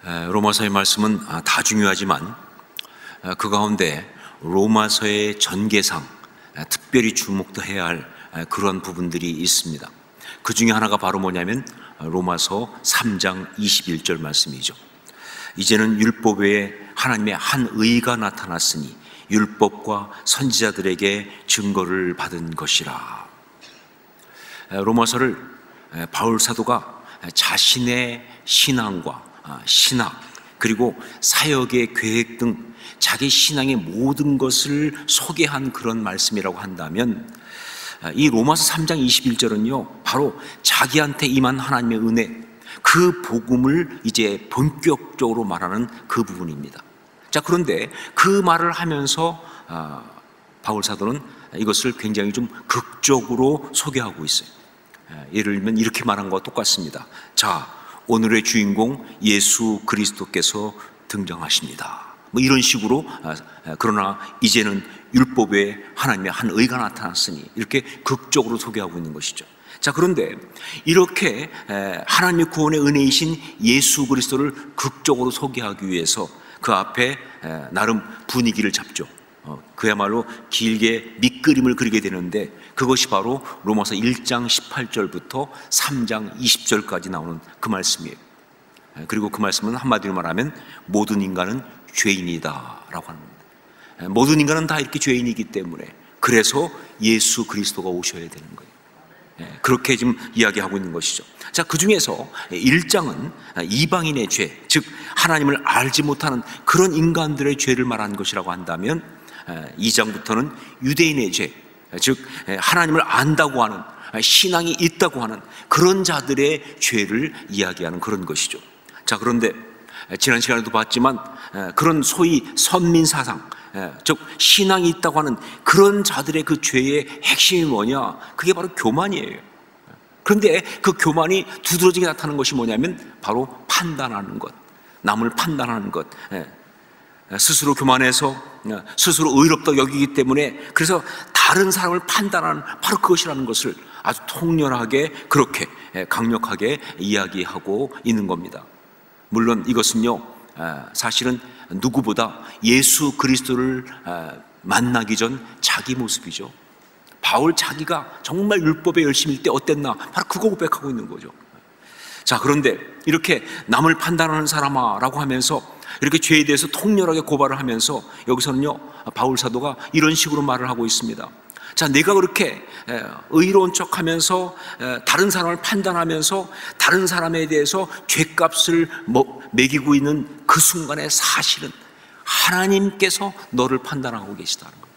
로마서의 말씀은 다 중요하지만 그 가운데 로마서의 전개상 특별히 주목도 해야 할 그런 부분들이 있습니다. 그 중에 하나가 바로 뭐냐면 로마서 3장 21절 말씀이죠. 이제는 율법 외에 하나님의 한 의가 나타났으니 율법과 선지자들에게 증거를 받은 것이라. 로마서를 바울 사도가 자신의 신앙과 신학 그리고 사역의 계획 등 자기 신앙의 모든 것을 소개한 그런 말씀이라고 한다면, 이 로마서 3장 21절은요 바로 자기한테 임한 하나님의 은혜, 그 복음을 이제 본격적으로 말하는 그 부분입니다. 자, 그런데 그 말을 하면서 바울 사도는 이것을 굉장히 좀 극적으로 소개하고 있어요. 예를 들면 이렇게 말한 것과 똑같습니다. 자, 오늘의 주인공 예수 그리스도께서 등장하십니다. 뭐 이런 식으로, 그러나 이제는 율법에 하나님의 한 의가 나타났으니, 이렇게 극적으로 소개하고 있는 것이죠. 자, 그런데 이렇게 하나님의 구원의 은혜이신 예수 그리스도를 극적으로 소개하기 위해서 그 앞에 나름 분위기를 잡죠. 그야말로 길게 밑그림을 그리게 되는데, 그것이 바로 로마서 1장 18절부터 3장 20절까지 나오는 그 말씀이에요. 그리고 그 말씀은 한마디로 말하면 모든 인간은 죄인이다 라고 하는 겁니다. 모든 인간은 다 이렇게 죄인이기 때문에, 그래서 예수 그리스도가 오셔야 되는 거예요. 그렇게 지금 이야기하고 있는 것이죠. 자, 그 중에서 1장은 이방인의 죄, 즉 하나님을 알지 못하는 그런 인간들의 죄를 말하는 것이라고 한다면, 2장부터는 유대인의 죄, 즉 하나님을 안다고 하는, 신앙이 있다고 하는 그런 자들의 죄를 이야기하는 그런 것이죠. 자, 그런데 지난 시간에도 봤지만 그런 소위 선민사상, 즉 신앙이 있다고 하는 그런 자들의 그 죄의 핵심이 뭐냐? 그게 바로 교만이에요. 그런데 그 교만이 두드러지게 나타나는 것이 뭐냐면 바로 판단하는 것, 남을 판단하는 것, 스스로 교만해서 스스로 의롭다고 여기기 때문에, 그래서 다른 사람을 판단하는 바로 그것이라는 것을 아주 통렬하게 그렇게 강력하게 이야기하고 있는 겁니다. 물론 이것은요 사실은 누구보다 예수 그리스도를 만나기 전 자기 모습이죠. 바울 자기가 정말 율법에 열심일 때 어땠나, 바로 그거 고백하고 있는 거죠. 자, 그런데 이렇게 남을 판단하는 사람아 라고 하면서 이렇게 죄에 대해서 통렬하게 고발을 하면서 여기서는요 바울 사도가 이런 식으로 말을 하고 있습니다. 자, 내가 그렇게 의로운 척하면서 다른 사람을 판단하면서 다른 사람에 대해서 죄값을 매기고 있는 그 순간에 사실은 하나님께서 너를 판단하고 계시다는 거예요.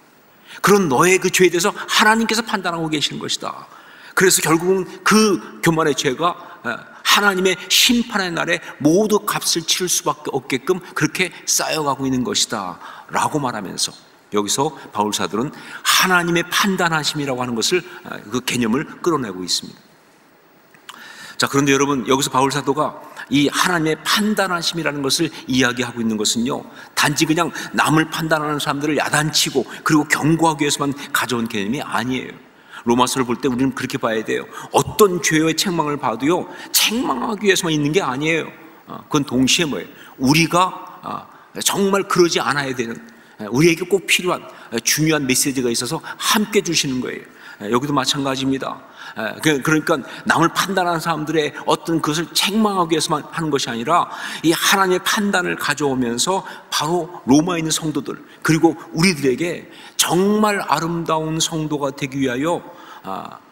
그런 너의 그 죄에 대해서 하나님께서 판단하고 계시는 것이다. 그래서 결국은 그 교만의 죄가 하나님의 심판의 날에 모두 값을 치를 수밖에 없게끔 그렇게 쌓여가고 있는 것이다 라고 말하면서, 여기서 바울 사도는 하나님의 판단하심이라고 하는 것을, 그 개념을 끌어내고 있습니다. 자, 그런데 여러분, 여기서 바울 사도가 이 하나님의 판단하심이라는 것을 이야기하고 있는 것은요 단지 그냥 남을 판단하는 사람들을 야단치고 그리고 경고하기 위해서만 가져온 개념이 아니에요. 로마서를 볼 때 우리는 그렇게 봐야 돼요. 어떤 죄의 책망을 봐도요 책망하기 위해서만 있는 게 아니에요. 그건 동시에 뭐예요? 우리가 정말 그러지 않아야 되는, 우리에게 꼭 필요한 중요한 메시지가 있어서 함께 주시는 거예요. 여기도 마찬가지입니다. 그러니까 남을 판단하는 사람들의 어떤 그것을 책망하기 위해서만 하는 것이 아니라 이 하나님의 판단을 가져오면서 바로 로마에 있는 성도들, 그리고 우리들에게 정말 아름다운 성도가 되기 위하여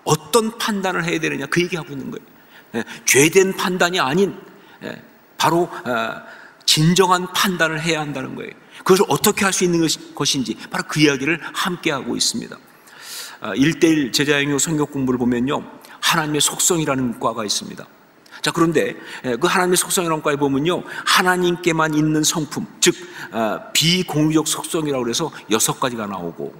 어떤 판단을 해야 되느냐, 그 얘기하고 있는 거예요. 죄된 판단이 아닌 바로 진정한 판단을 해야 한다는 거예요. 그것을 어떻게 할 수 있는 것인지 바로 그 이야기를 함께 하고 있습니다. 1:1 제자영역 성경 공부를 보면요 하나님의 속성이라는 과가 있습니다. 자, 그런데 그 하나님의 속성이라는 과에 보면요 하나님께만 있는 성품, 즉 비공유적 속성이라고 해서 6가지가 나오고,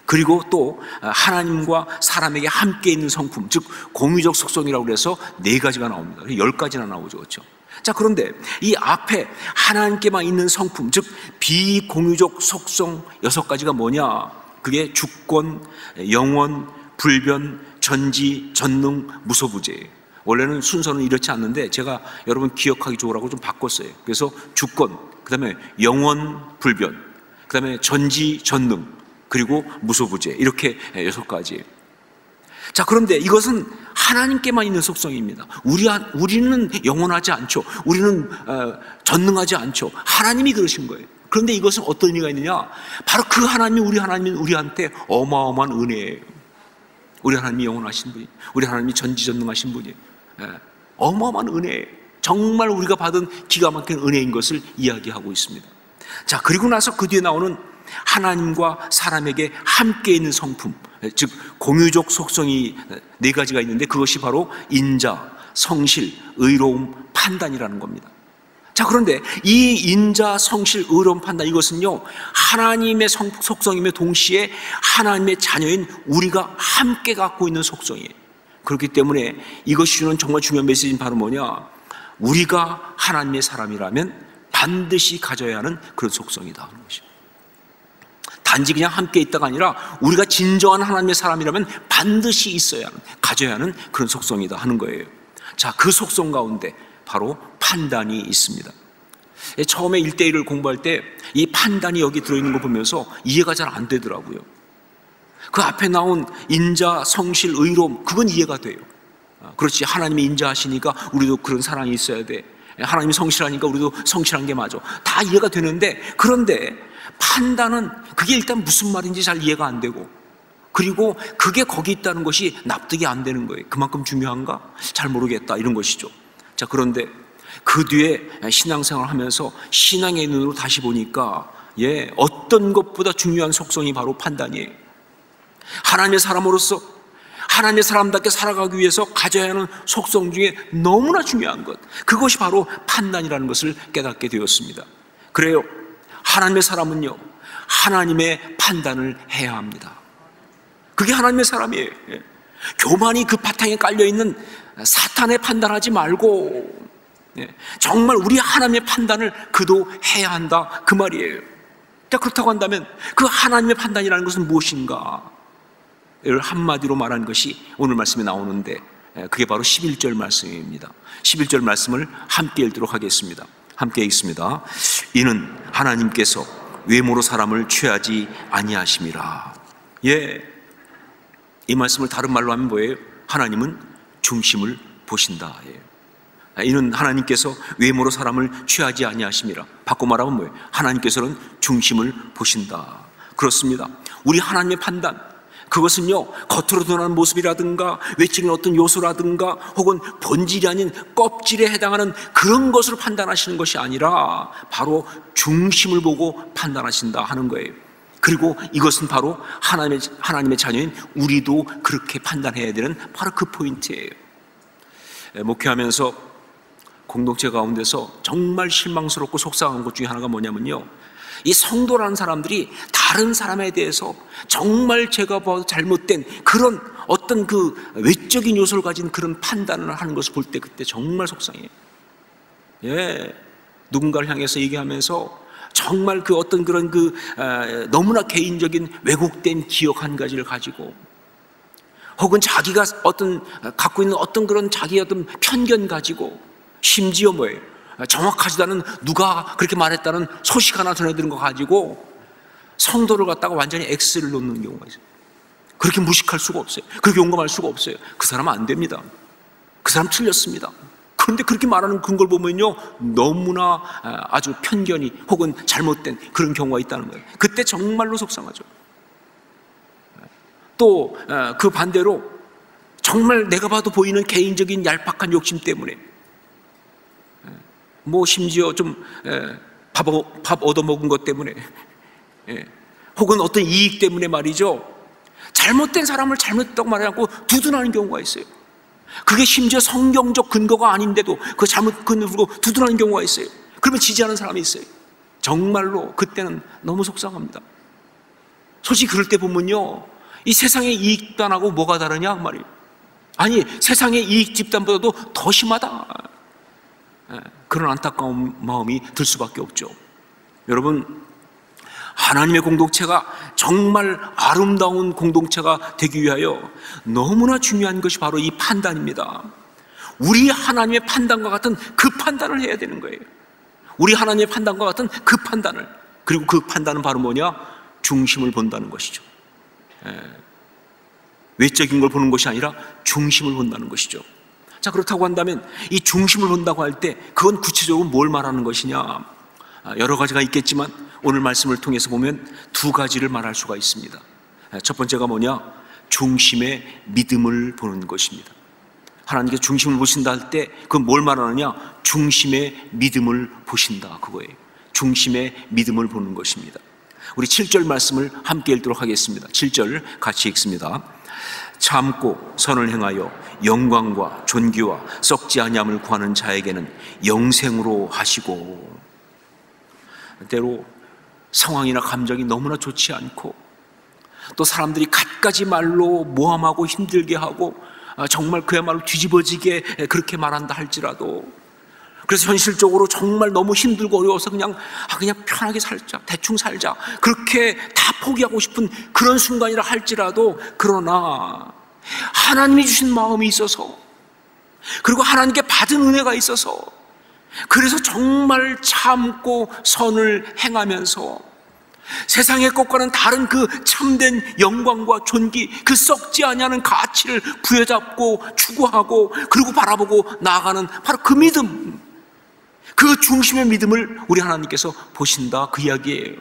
그리고 또 하나님과 사람에게 함께 있는 성품, 즉 공유적 속성이라고 해서 4가지가 나옵니다. 10가지나 나오죠, 그렇죠? 자, 그런데 이 앞에 하나님께만 있는 성품, 즉 비공유적 속성 6가지가 뭐냐? 그게 주권, 영원, 불변, 전지, 전능, 무소부재예요. 원래는 순서는 이렇지 않는데 제가 여러분 기억하기 좋으라고 좀 바꿨어요. 그래서 주권, 그 다음에 영원 불변, 그 다음에 전지 전능, 그리고 무소부재, 이렇게 6가지. 자, 그런데 이것은 하나님께만 있는 속성입니다. 우리는 영원하지 않죠. 우리는 전능하지 않죠. 하나님이 그러신 거예요. 그런데 이것은 어떤 의미가 있느냐? 바로 그 하나님이 우리한테 어마어마한 은혜예요. 우리 하나님이 영원하신 분이, 우리 하나님이 전지전능하신 분이, 어마어마한 은혜예요. 정말 우리가 받은 기가 막힌 은혜인 것을 이야기하고 있습니다. 자, 그리고 나서 그 뒤에 나오는 하나님과 사람에게 함께 있는 성품, 즉 공유적 속성이 4가지가 있는데 그것이 바로 인자, 성실, 의로움, 판단이라는 겁니다. 자, 그런데 이 인자, 성실, 의로움, 판단, 이것은요 하나님의 속성이며 동시에 하나님의 자녀인 우리가 함께 갖고 있는 속성이에요. 그렇기 때문에 이것이 주는 정말 중요한 메시지는 바로 뭐냐? 우리가 하나님의 사람이라면 반드시 가져야 하는 그런 속성이다 하는 것입니다. 단지 그냥 함께 있다가 아니라 우리가 진정한 하나님의 사람이라면 반드시 있어야 하는, 가져야 하는 그런 속성이다 하는 거예요. 자, 그 속성 가운데 바로 판단이 있습니다. 처음에 1:1을 공부할 때 이 판단이 여기 들어있는 거 보면서 이해가 잘 안 되더라고요. 그 앞에 나온 인자, 성실, 의로움, 그건 이해가 돼요. 그렇지, 하나님이 인자하시니까 우리도 그런 사랑이 있어야 돼. 하나님이 성실하니까 우리도 성실한 게 맞아. 다 이해가 되는데, 그런데 판단은 그게 일단 무슨 말인지 잘 이해가 안 되고, 그리고 그게 거기 있다는 것이 납득이 안 되는 거예요. 그만큼 중요한가? 잘 모르겠다, 이런 것이죠. 자, 그런데 그 뒤에 신앙생활을 하면서 신앙의 눈으로 다시 보니까 어떤 것보다 중요한 속성이 바로 판단이에요. 하나님의 사람으로서 하나님의 사람답게 살아가기 위해서 가져야 하는 속성 중에 너무나 중요한 것, 그것이 바로 판단이라는 것을 깨닫게 되었습니다. 그래요, 하나님의 사람은요 하나님의 판단을 해야 합니다. 그게 하나님의 사람이에요. 교만이 그 바탕에 깔려있는 사탄의 판단하지 말고 정말 우리 하나님의 판단을 그도 해야 한다, 그 말이에요. 자, 그렇다고 한다면 그 하나님의 판단이라는 것은 무엇인가? 를 한마디로 말한 것이 오늘 말씀에 나오는데 그게 바로 11절 말씀입니다. 11절 말씀을 함께 읽도록 하겠습니다. 함께 읽습니다. 이는 하나님께서 외모로 사람을 취하지 아니하심이라. 이 말씀을 다른 말로 하면 뭐예요? 하나님은 중심을 보신다. 이는 하나님께서 외모로 사람을 취하지 아니하심이라. 바꿔 말하면 뭐예요? 하나님께서는 중심을 보신다. 그렇습니다. 우리 하나님의 판단, 그것은요 겉으로 드러나는 모습이라든가 외적인 어떤 요소라든가 혹은 본질이 아닌 껍질에 해당하는 그런 것으로 판단하시는 것이 아니라 바로 중심을 보고 판단하신다 하는 거예요. 그리고 이것은 바로 하나님의 자녀인 우리도 그렇게 판단해야 되는 바로 그 포인트예요. 목회하면서 공동체 가운데서 정말 실망스럽고 속상한 것 중에 하나가 뭐냐면요, 이 성도라는 사람들이 다른 사람에 대해서 정말 제가 봐도 잘못된 그런 어떤 그 외적인 요소를 가진 그런 판단을 하는 것을 볼 때 그때 정말 속상해요. 누군가를 향해서 얘기하면서 정말 그 어떤 그런 너무나 개인적인 왜곡된 기억 한 가지를 가지고, 혹은 자기가 갖고 있는 어떤 그런 자기의 어떤 편견 가지고, 심지어 뭐예요? 정확하지도 않은 누가 그렇게 말했다는 소식 하나 전해드린 거 가지고 성도를 갖다가 완전히 X를 놓는 경우가 있어요. 그렇게 무식할 수가 없어요. 그렇게 용감할 수가 없어요. 그 사람은 안 됩니다. 그 사람 틀렸습니다. 그런데 그렇게 말하는 그걸 보면요 너무나 아주 편견이 혹은 잘못된 그런 경우가 있다는 거예요. 그때 정말로 속상하죠. 또 그 반대로 정말 내가 봐도 보이는 개인적인 얄팍한 욕심 때문에, 심지어 좀 밥 얻어먹은 것 때문에, 혹은 어떤 이익 때문에 말이죠, 잘못된 사람을 잘못했다고 말하고 두둔하는 경우가 있어요. 그게 심지어 성경적 근거가 아닌데도 그 잘못 근거로 두둔하는 경우가 있어요. 그러면 지지하는 사람이 있어요. 정말로 그때는 너무 속상합니다. 솔직히 그럴 때 보면요, 이 세상의 이익 집단하고 뭐가 다르냐 그 말이에요. 아니, 세상의 이익 집단보다도 더 심하다, 그런 안타까운 마음이 들 수밖에 없죠. 여러분, 하나님의 공동체가 정말 아름다운 공동체가 되기 위하여 너무나 중요한 것이 바로 이 판단입니다. 우리 하나님의 판단과 같은 그 판단을 해야 되는 거예요. 우리 하나님의 판단과 같은 그 판단을. 그리고 그 판단은 바로 뭐냐? 중심을 본다는 것이죠. 외적인 걸 보는 것이 아니라 중심을 본다는 것이죠. 자, 그렇다고 한다면 이 중심을 본다고 할 때 그건 구체적으로 뭘 말하는 것이냐? 여러 가지가 있겠지만 오늘 말씀을 통해서 보면 두 가지를 말할 수가 있습니다. 첫 번째가 뭐냐? 중심의 믿음을 보는 것입니다. 하나님께 중심을 보신다 할 때 그건 뭘 말하느냐? 중심의 믿음을 보신다, 그거예요. 중심의 믿음을 보는 것입니다. 우리 7절 말씀을 함께 읽도록 하겠습니다. 7절 같이 읽습니다. 참고 선을 행하여 영광과 존귀와 썩지 아니함을 구하는 자에게는 영생으로 하시고. 때로 상황이나 감정이 너무나 좋지 않고 또 사람들이 갖가지 말로 모함하고 힘들게 하고 정말 그야말로 뒤집어지게 그렇게 말한다 할지라도, 그래서 현실적으로 정말 너무 힘들고 어려워서 그냥 편하게 살자, 대충 살자, 그렇게 다 포기하고 싶은 그런 순간이라 할지라도, 그러나 하나님이 주신 마음이 있어서, 그리고 하나님께 받은 은혜가 있어서, 그래서 정말 참고 선을 행하면서 세상의 것과는 다른 그 참된 영광과 존귀, 그 썩지 아니하는 가치를 부여잡고 추구하고 그리고 바라보고 나아가는 바로 그 믿음, 그 중심의 믿음을 우리 하나님께서 보신다, 그 이야기예요.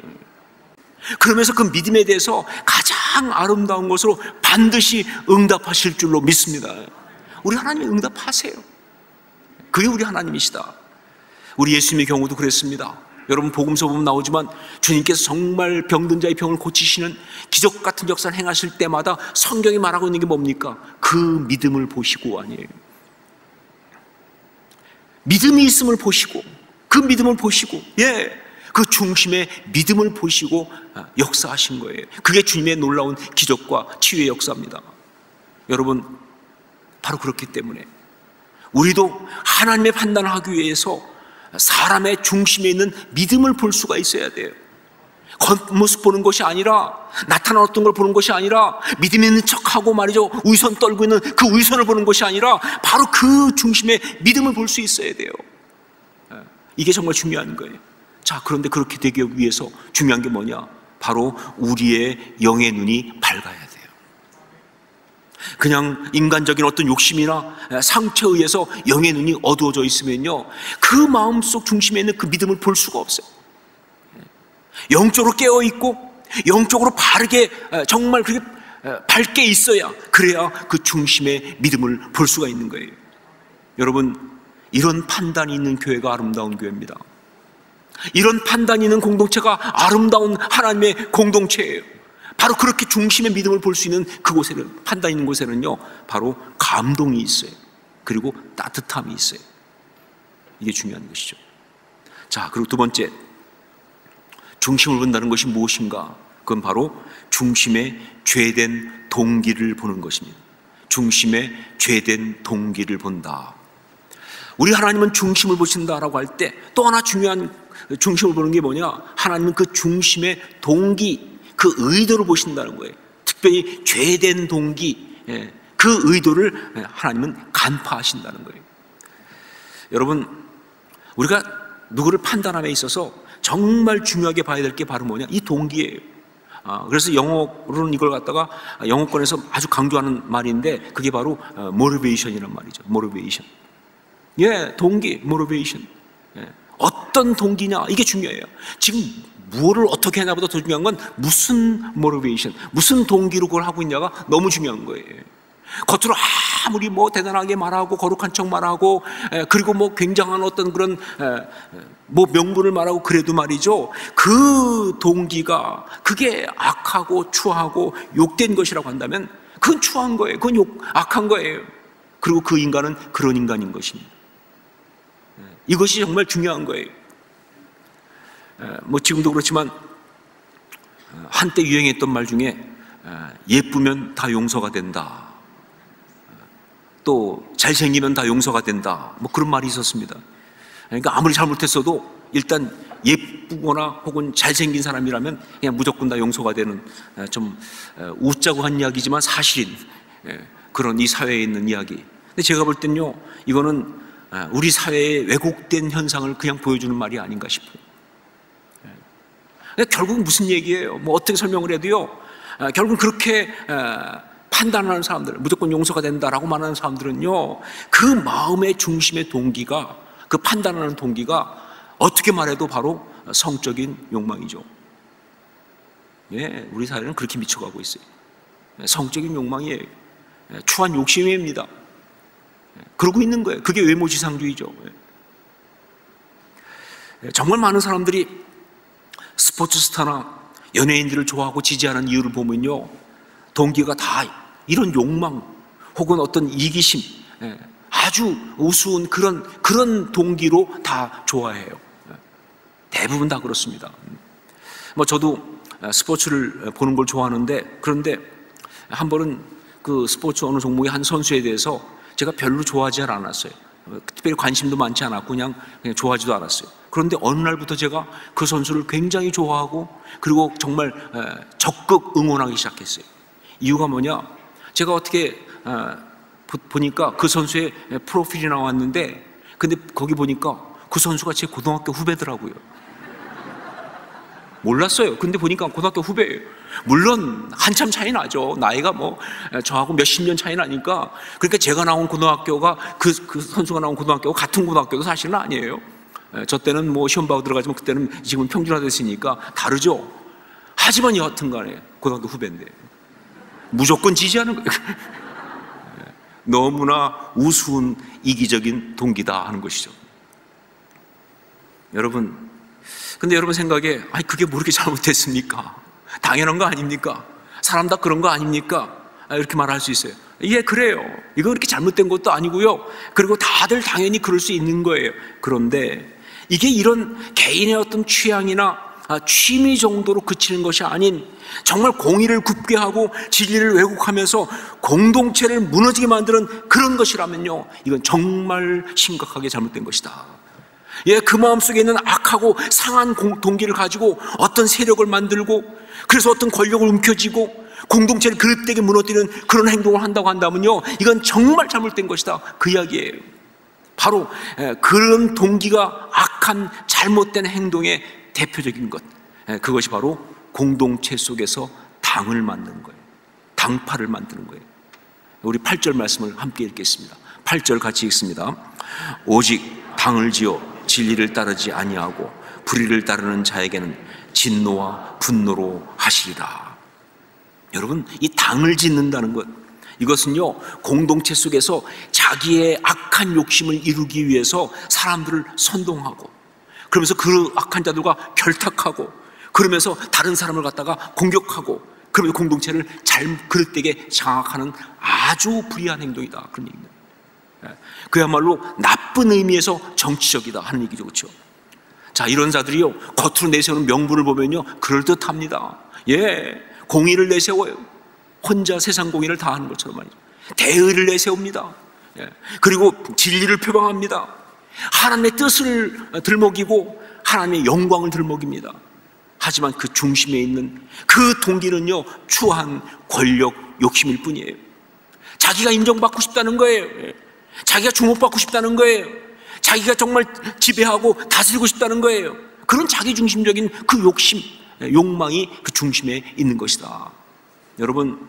그러면서 그 믿음에 대해서 가장 아름다운 것으로 반드시 응답하실 줄로 믿습니다. 우리 하나님이 응답하세요. 그게 우리 하나님이시다. 우리 예수님의 경우도 그랬습니다. 여러분 복음서 보면 나오지만 주님께서 정말 병든 자의 병을 고치시는 기적 같은 역사를 행하실 때마다 성경이 말하고 있는 게 뭡니까? 그 믿음을 보시고 아니에요. 믿음이 있음을 보시고, 그 믿음을 보시고, 그 중심의 믿음을 보시고 역사하신 거예요. 그게 주님의 놀라운 기적과 치유의 역사입니다. 여러분, 바로 그렇기 때문에 우리도 하나님의 판단을 하기 위해서 사람의 중심에 있는 믿음을 볼 수가 있어야 돼요. 겉모습 보는 것이 아니라, 나타난 어떤 걸 보는 것이 아니라, 믿음 있는 척하고 말이죠, 위선 떨고 있는 그 위선을 보는 것이 아니라 바로 그 중심의 믿음을 볼 수 있어야 돼요. 이게 정말 중요한 거예요. 자, 그런데 그렇게 되기 위해서 중요한 게 뭐냐? 바로 우리의 영의 눈이 밝아야 돼요. 그냥 인간적인 어떤 욕심이나 상처에 의해서 영의 눈이 어두워져 있으면요, 그 마음속 중심에 있는 그 믿음을 볼 수가 없어요. 영적으로 깨어있고 영적으로 바르게, 정말 그렇게 밝게 있어야, 그래야 그 중심의 믿음을 볼 수가 있는 거예요. 여러분, 이런 판단이 있는 교회가 아름다운 교회입니다. 이런 판단이 있는 공동체가 아름다운 하나님의 공동체예요. 바로 그렇게 중심의 믿음을 볼 수 있는 그곳에는, 판단 있는 곳에는요, 바로 감동이 있어요. 그리고 따뜻함이 있어요. 이게 중요한 것이죠. 자, 그리고 두 번째, 중심을 본다는 것이 무엇인가? 그건 바로 중심의 죄된 동기를 보는 것입니다. 중심의 죄된 동기를 본다. 우리 하나님은 중심을 보신다라고 할 때 또 하나 중요한 중심을 보는 게 뭐냐? 하나님은 그 중심의 동기, 그 의도를 보신다는 거예요. 특별히 죄된 동기, 그 의도를 하나님은 간파하신다는 거예요. 여러분, 우리가 누구를 판단함에 있어서 정말 중요하게 봐야 될 게 바로 뭐냐? 이 동기예요. 그래서 영어로는 이걸 갖다가 영어권에서 아주 강조하는 말인데, 그게 바로 motivation이란 말이죠. motivation. 동기, motivation. 어떤 동기냐, 이게 중요해요. 지금 무엇을 어떻게 하냐보다 더 중요한 건 무슨 motivation, 무슨 동기로 그걸 하고 있냐가 너무 중요한 거예요. 겉으로 아무리 뭐 대단하게 말하고 거룩한 척 말하고 그리고 뭐 굉장한 어떤 그런 뭐 명분을 말하고 그래도 말이죠, 그 동기가 그게 악하고 추하고 욕된 것이라고 한다면 그건 추한 거예요. 그건 악한 거예요. 그리고 그 인간은 그런 인간인 것입니다. 이것이 정말 중요한 거예요. 뭐 지금도 그렇지만 한때 유행했던 말 중에 예쁘면 다 용서가 된다, 또 잘생기면 다 용서가 된다, 뭐 그런 말이 있었습니다. 그러니까 아무리 잘못했어도 일단 예쁘거나 혹은 잘생긴 사람이라면 그냥 무조건 다 용서가 되는, 좀 웃자고 한 이야기지만 사실인 그런 이 사회에 있는 이야기. 근데 제가 볼 땐요, 이거는 우리 사회의 왜곡된 현상을 그냥 보여주는 말이 아닌가 싶어요. 결국 무슨 얘기예요? 뭐 어떻게 설명을 해도요, 결국 그렇게 판단하는 사람들, 무조건 용서가 된다라고 말하는 사람들은요, 그 마음의 중심의 동기가, 그 판단하는 동기가 어떻게 말해도 바로 성적인 욕망이죠. 예, 우리 사회는 그렇게 미쳐가고 있어요. 성적인 욕망이에요. 추한 욕심입니다. 그러고 있는 거예요. 그게 외모지상주의죠. 정말 많은 사람들이 스포츠 스타나 연예인들을 좋아하고 지지하는 이유를 보면요, 동기가 다 이런 욕망 혹은 어떤 이기심, 아주 우스운 그런 동기로 다 좋아해요. 대부분 다 그렇습니다. 뭐 저도 스포츠를 보는 걸 좋아하는데, 그런데 한 번은 그 스포츠 어느 종목의 한 선수에 대해서 제가 별로 좋아하지 않았어요. 특별히 관심도 많지 않았고 그냥 좋아하지도 않았어요. 그런데 어느 날부터 제가 그 선수를 굉장히 좋아하고, 그리고 정말 적극 응원하기 시작했어요. 이유가 뭐냐? 제가 어떻게 보니까 그 선수의 프로필이 나왔는데, 근데 거기 보니까 그 선수가 제 고등학교 후배더라고요. 몰랐어요. 근데 보니까 고등학교 후배예요. 물론 한참 차이 나죠. 나이가 뭐 저하고 몇십 년 차이 나니까. 그러니까 제가 나온 고등학교가 그 선수가 나온 고등학교가 같은 고등학교도 사실은 아니에요. 저 때는 뭐 시험 봐고 들어가지만 그때는 지금 평준화됐으니까 다르죠. 하지만 여하튼 간에 고등학교 후배인데 무조건 지지하는 거예요. 너무나 우스운 이기적인 동기다 하는 것이죠. 여러분, 근데 여러분 생각에 그게 뭐 이렇게 잘못됐습니까? 당연한 거 아닙니까? 사람 다 그런 거 아닙니까? 이렇게 말할 수 있어요. 예, 그래요. 이거 그렇게 잘못된 것도 아니고요. 그리고 다들 당연히 그럴 수 있는 거예요. 그런데 이게 이런 개인의 어떤 취향이나 취미 정도로 그치는 것이 아닌, 정말 공의를 굽게 하고 진리를 왜곡하면서 공동체를 무너지게 만드는 그런 것이라면요, 이건 정말 심각하게 잘못된 것이다. 예, 그 마음속에 있는 악하고 상한 동기를 가지고 어떤 세력을 만들고, 그래서 어떤 권력을 움켜쥐고 공동체를 그릇되게 무너뜨리는 그런 행동을 한다고 한다면요, 이건 정말 잘못된 것이다, 그 이야기예요. 바로 그런 동기가 악한 잘못된 행동의 대표적인 것, 그것이 바로 공동체 속에서 당을 만드는 거예요. 당파를 만드는 거예요. 우리 8절 말씀을 함께 읽겠습니다. 8절 같이 읽습니다. 오직 당을 지어 진리를 따르지 아니하고 불의를 따르는 자에게는 진노와 분노로 하시리라. 여러분, 이 당을 짓는다는 것, 이것은요, 공동체 속에서 자기의 악한 욕심을 이루기 위해서 사람들을 선동하고, 그러면서 그 악한 자들과 결탁하고, 그러면서 다른 사람을 갖다가 공격하고, 그러면서 공동체를 그릇되게 장악하는 아주 불의한 행동이다, 그런 얘기입니다. 그야말로 나쁜 의미에서 정치적이다 하는 얘기죠. 그렇죠? 자, 이런 자들이요, 겉으로 내세우는 명분을 보면요, 그럴듯합니다. 예, 공의를 내세워요. 혼자 세상 공의를 다 하는 것처럼 말이죠. 대의를 내세웁니다. 예, 그리고 진리를 표방합니다. 하나님의 뜻을 들먹이고 하나님의 영광을 들먹입니다. 하지만 그 중심에 있는 그 동기는요, 추한 권력 욕심일 뿐이에요. 자기가 인정받고 싶다는 거예요. 자기가 주목받고 싶다는 거예요. 자기가 정말 지배하고 다스리고 싶다는 거예요. 그런 자기중심적인 그 욕심, 욕망이 그 중심에 있는 것이다. 여러분,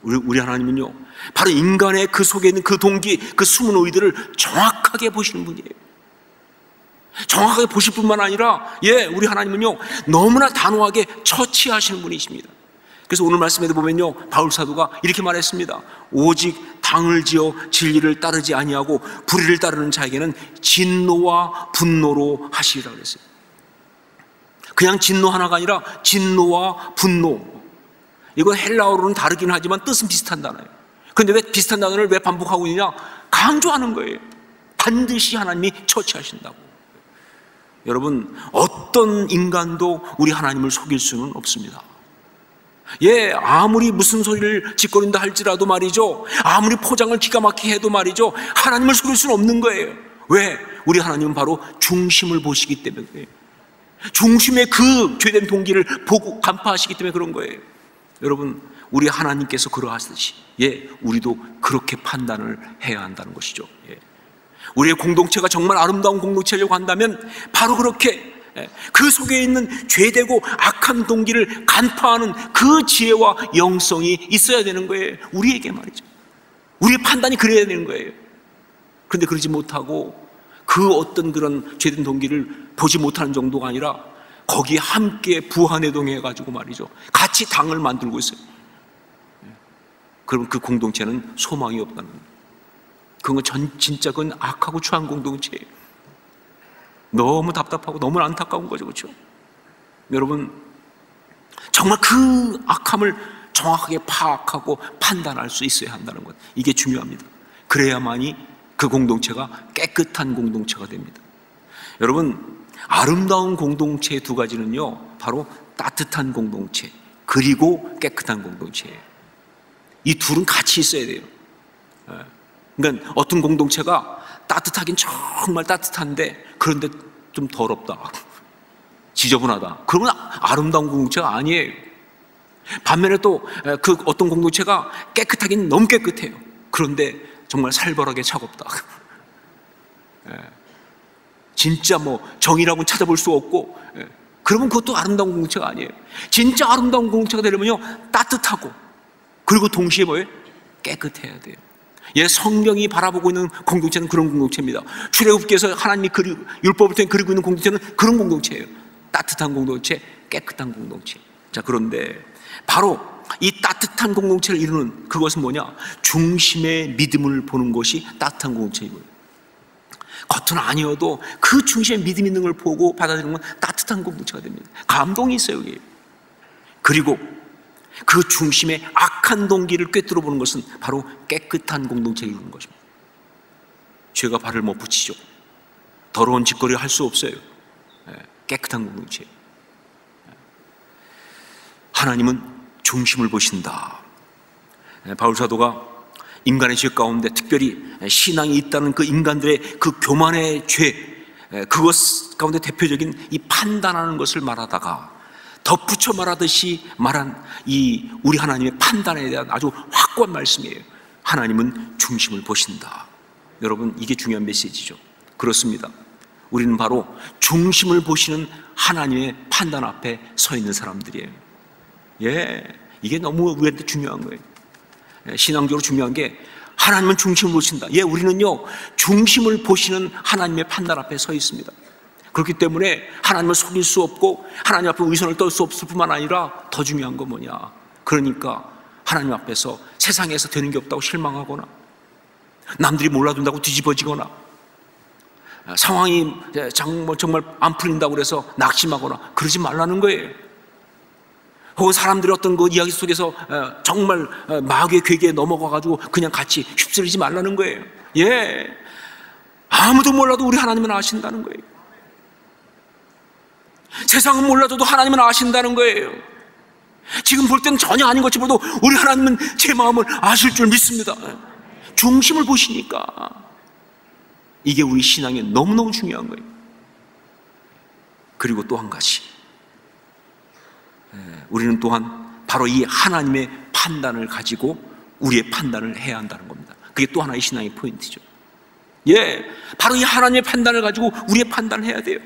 우리 하나님은요, 바로 인간의 그 속에 있는 그 동기, 그 숨은 오이들을 정확하게 보시는 분이에요. 정확하게 보실 뿐만 아니라, 예, 우리 하나님은요, 너무나 단호하게 처치하시는 분이십니다. 그래서 오늘 말씀에도 보면요, 바울 사도가 이렇게 말했습니다. 오직 당을 지어 진리를 따르지 아니하고 불의를 따르는 자에게는 진노와 분노로 하시리라 그랬어요. 그냥 진노 하나가 아니라 진노와 분노. 이건 헬라어로는 다르긴 하지만 뜻은 비슷한 단어예요. 그런데 왜 비슷한 단어를 왜 반복하고 있느냐? 강조하는 거예요. 반드시 하나님이 처치하신다고. 여러분, 어떤 인간도 우리 하나님을 속일 수는 없습니다. 예, 아무리 무슨 소리를 짓거린다 할지라도 말이죠, 아무리 포장을 기가 막히게 해도 말이죠, 하나님을 속일 수는 없는 거예요. 왜? 우리 하나님은 바로 중심을 보시기 때문에 그래요. 중심의 그 죄된 동기를 보고 간파하시기 때문에 그런 거예요. 여러분, 우리 하나님께서 그러하듯이 우리도 그렇게 판단을 해야 한다는 것이죠. 우리의 공동체가 정말 아름다운 공동체라고 한다면 바로 그렇게 그 속에 있는 죄되고 악한 동기를 간파하는 그 지혜와 영성이 있어야 되는 거예요. 우리에게 말이죠. 우리의 판단이 그래야 되는 거예요. 그런데 그러지 못하고 그 어떤 그런 죄된 동기를 보지 못하는 정도가 아니라 거기에 함께 부하내동해가지고 말이죠, 같이 당을 만들고 있어요. 그럼 그 공동체는 소망이 없다는 거예요. 그건 진짜 그건 악하고 추한 공동체예요. 너무 답답하고 너무 안타까운 거죠. 그렇죠? 여러분, 정말 그 악함을 정확하게 파악하고 판단할 수 있어야 한다는 것, 이게 중요합니다. 그래야만이 그 공동체가 깨끗한 공동체가 됩니다. 여러분, 아름다운 공동체의 두 가지는요, 바로 따뜻한 공동체 그리고 깨끗한 공동체예요. 이 둘은 같이 있어야 돼요. 그러니까 어떤 공동체가 따뜻하긴 정말 따뜻한데 그런데 좀 더럽다, 지저분하다, 그러면 아름다운 공동체가 아니에요. 반면에 또 그 어떤 공동체가 깨끗하긴 너무 깨끗해요. 그런데 정말 살벌하게 차갑다. 진짜 뭐 정의라고는 찾아볼 수 없고, 그러면 그것도 아름다운 공동체가 아니에요. 진짜 아름다운 공동체가 되려면요, 따뜻하고 그리고 동시에 뭐예요? 깨끗해야 돼요. 성경이 바라보고 있는 공동체는 그런 공동체입니다. 출애굽기에서 하나님이 율법을 통해 그리고 있는 공동체는 그런 공동체예요. 따뜻한 공동체, 깨끗한 공동체. 자, 그런데 바로 이 따뜻한 공동체를 이루는 그것은 뭐냐? 중심의 믿음을 보는 것이 따뜻한 공동체이고요. 겉은 아니어도 그 중심의 믿음 있는 걸 보고 받아들이는 건 따뜻한 공동체가 됩니다. 감동이 있어요, 여기. 그리고 그 중심의 악한 동기를 꿰뚫어 보는 것은 바로 깨끗한 공동체를 이루는 것입니다. 죄가 발을 못 붙이죠. 더러운 짓거리를 할 수 없어요. 깨끗한 공동체. 하나님은 중심을 보신다. 바울 사도가 인간의 죄 가운데 특별히 신앙이 있다는 그 인간들의 그 교만의 죄, 그것 가운데 대표적인 이 판단하는 것을 말하다가 덧붙여 말하듯이 말한 이 우리 하나님의 판단에 대한 아주 확고한 말씀이에요. 하나님은 중심을 보신다. 여러분, 이게 중요한 메시지죠. 그렇습니다. 우리는 바로 중심을 보시는 하나님의 판단 앞에 서 있는 사람들이에요. 이게 너무 우리한테 중요한 거예요. 신앙적으로 중요한 게 하나님은 중심을 보신다. 우리는요, 중심을 보시는 하나님의 판단 앞에 서 있습니다. 그렇기 때문에 하나님을 속일 수 없고 하나님 앞에 위선을 떨 수 없을 뿐만 아니라 더 중요한 건 뭐냐? 그러니까 하나님 앞에서 세상에서 되는 게 없다고 실망하거나 남들이 몰라준다고 뒤집어지거나 상황이 정말 안 풀린다고 그래서 낙심하거나 그러지 말라는 거예요. 혹은 사람들이 어떤 그 이야기 속에서 정말 마귀의 괴계에 넘어가가지고 그냥 같이 휩쓸리지 말라는 거예요. 아무도 몰라도 우리 하나님은 아신다는 거예요. 세상은 몰라도 하나님은 아신다는 거예요. 지금 볼 때는 전혀 아닌 것이 보도 우리 하나님은 제 마음을 아실 줄 믿습니다. 중심을 보시니까 이게 우리 신앙에 너무너무 중요한 거예요. 그리고 또 한 가지, 우리는 또한 바로 이 하나님의 판단을 가지고 우리의 판단을 해야 한다는 겁니다. 그게 또 하나의 신앙의 포인트죠. 바로 이 하나님의 판단을 가지고 우리의 판단을 해야 돼요.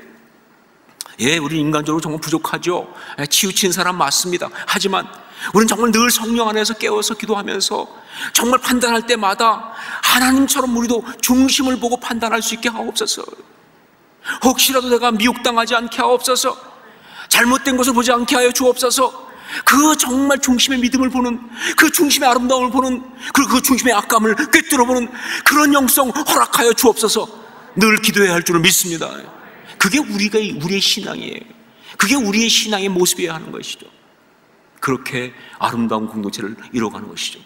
우리 인간적으로 정말 부족하죠. 치우친 사람 맞습니다. 하지만 우리는 정말 늘 성령 안에서 깨워서 기도하면서 정말 판단할 때마다 하나님처럼 우리도 중심을 보고 판단할 수 있게 하옵소서. 혹시라도 내가 미혹당하지 않게 하옵소서. 잘못된 것을 보지 않게 하여 주옵소서. 그 정말 중심의 믿음을 보는, 그 중심의 아름다움을 보는, 그리고 그 중심의 악감을 꿰뚫어 보는 그런 영성 허락하여 주옵소서. 늘 기도해야 할 줄을 믿습니다. 그게 우리의 신앙이에요. 그게 우리의 신앙의 모습이어야 하는 것이죠. 그렇게 아름다운 공동체를 이뤄가는 것이죠.